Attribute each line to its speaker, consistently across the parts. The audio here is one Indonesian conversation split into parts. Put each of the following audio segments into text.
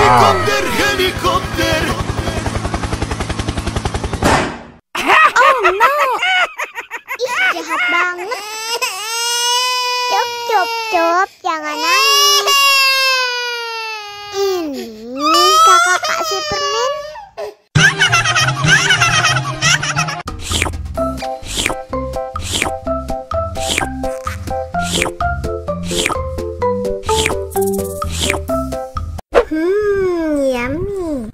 Speaker 1: Helikopter, helikopter.
Speaker 2: Oh no. Ih, jahat banget. Cup, jangan nangis. Ini kakak Kak Superman. Yummy.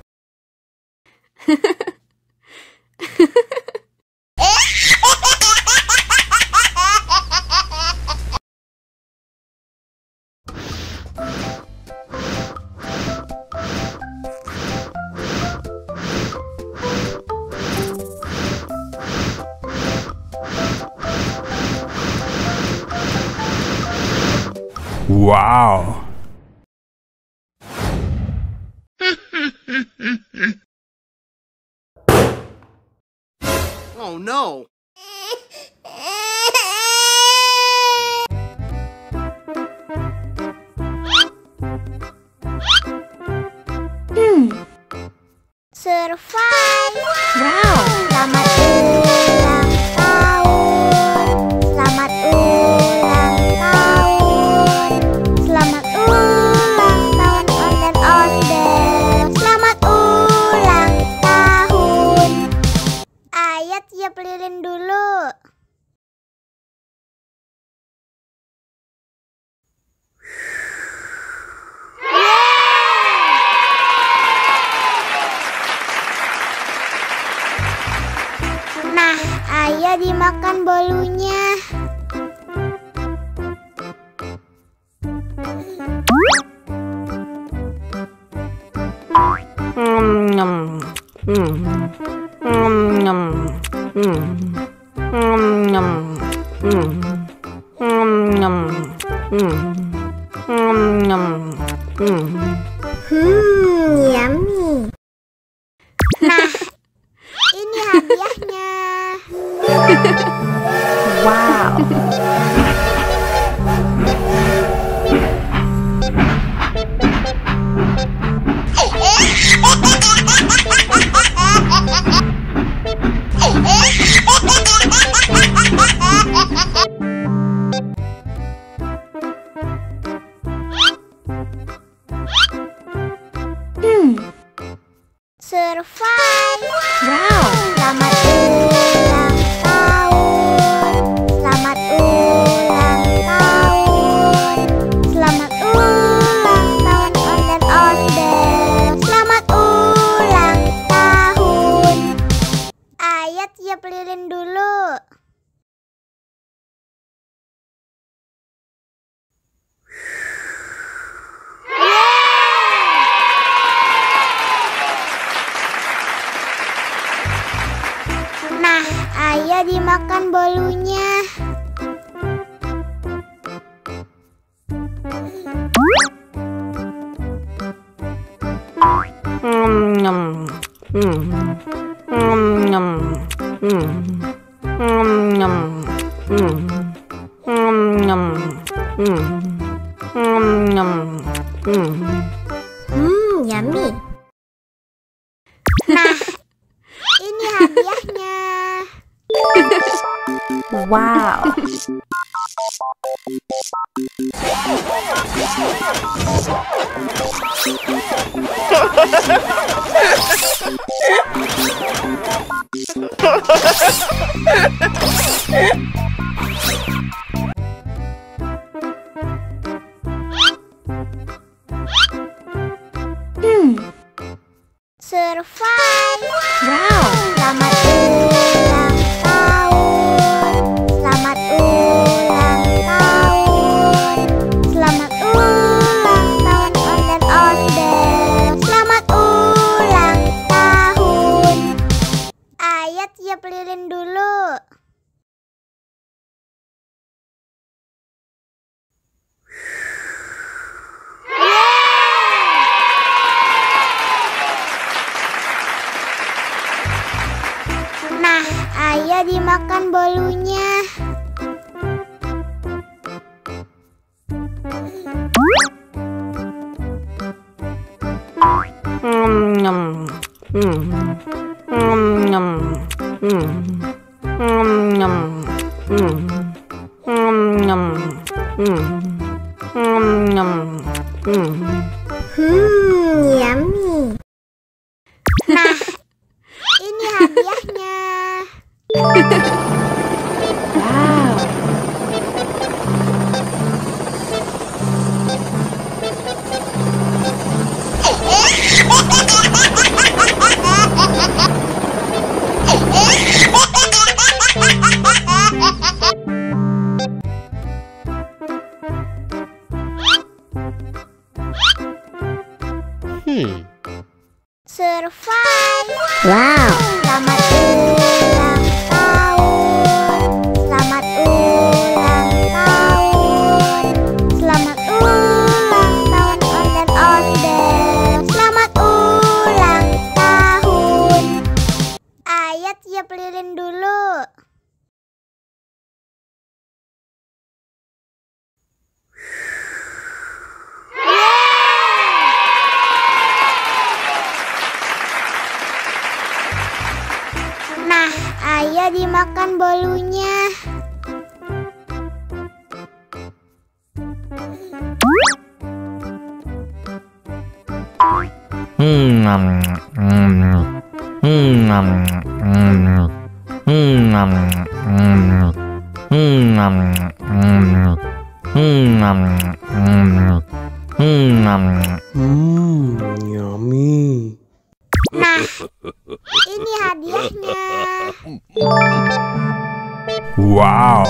Speaker 3: Wow.
Speaker 1: Oh no.
Speaker 2: Survive. Wow. Selamat ulang tahun. Selamat ulang tahun. Selamat ulang tahun Onden. Selamat ulang tahun. Ayat tiup lilin dulu. Nah, ayo dimakan bolunya. Yummy. Nah, ini hadiahnya.
Speaker 3: Wow.
Speaker 2: Survive. Wow. Selamat ulang tahun. Selamat ulang tahun. Selamat ulang tahun Onden. Selamat ulang tahun. Ayat tiup lilin dulu. Nah, ayo dimakan bolunya. Yummy. Nah, ini hadiahnya.
Speaker 3: Wow.
Speaker 2: Survive. Wow. Selamat ulang tahun. Selamat ulang tahun. Selamat ulang tahun Onden. Selamat ulang tahun. Ayat tiup lilin dulu. Nah, ayo dimakan bolunya. Yummy. Nah, ini hadiahnya.
Speaker 3: Wow.
Speaker 2: Survive.
Speaker 3: Wow.
Speaker 2: Selamat ulang tahun. Selamat ulang tahun. Selamat ulang tahun ondel-ondel. Selamat ulang tahun. Ayat tiup lilin dulu. Nah, ayo dimakan bolunya.
Speaker 1: Yummy.
Speaker 2: Nah, ini hadiahnya.
Speaker 3: Wow.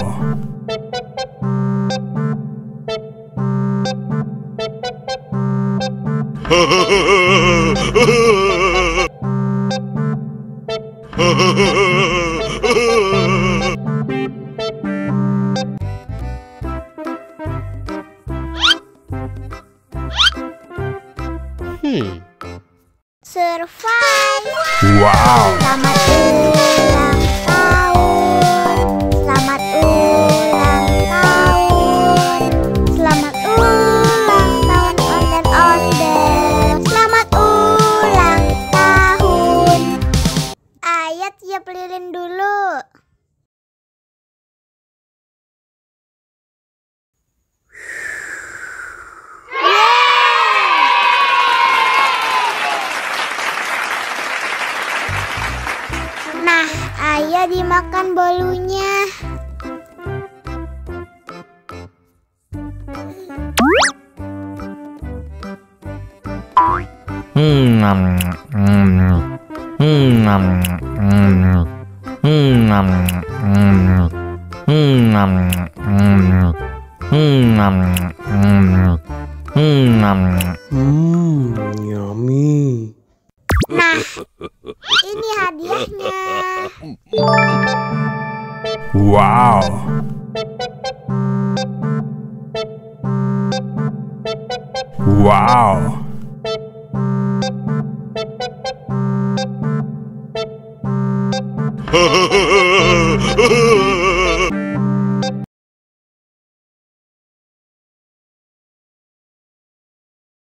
Speaker 2: Survive.
Speaker 3: Wow.
Speaker 2: Selamat ulang tahun. Selamat ulang tahun. Selamat ulang tahun ondel-ondel. Selamat ulang tahun. Ayat tiup lilin dulu. Nah, ayo dimakan bolunya.
Speaker 1: Yummy.
Speaker 2: Nah, ini hadiahnya.
Speaker 3: Wow. Wow.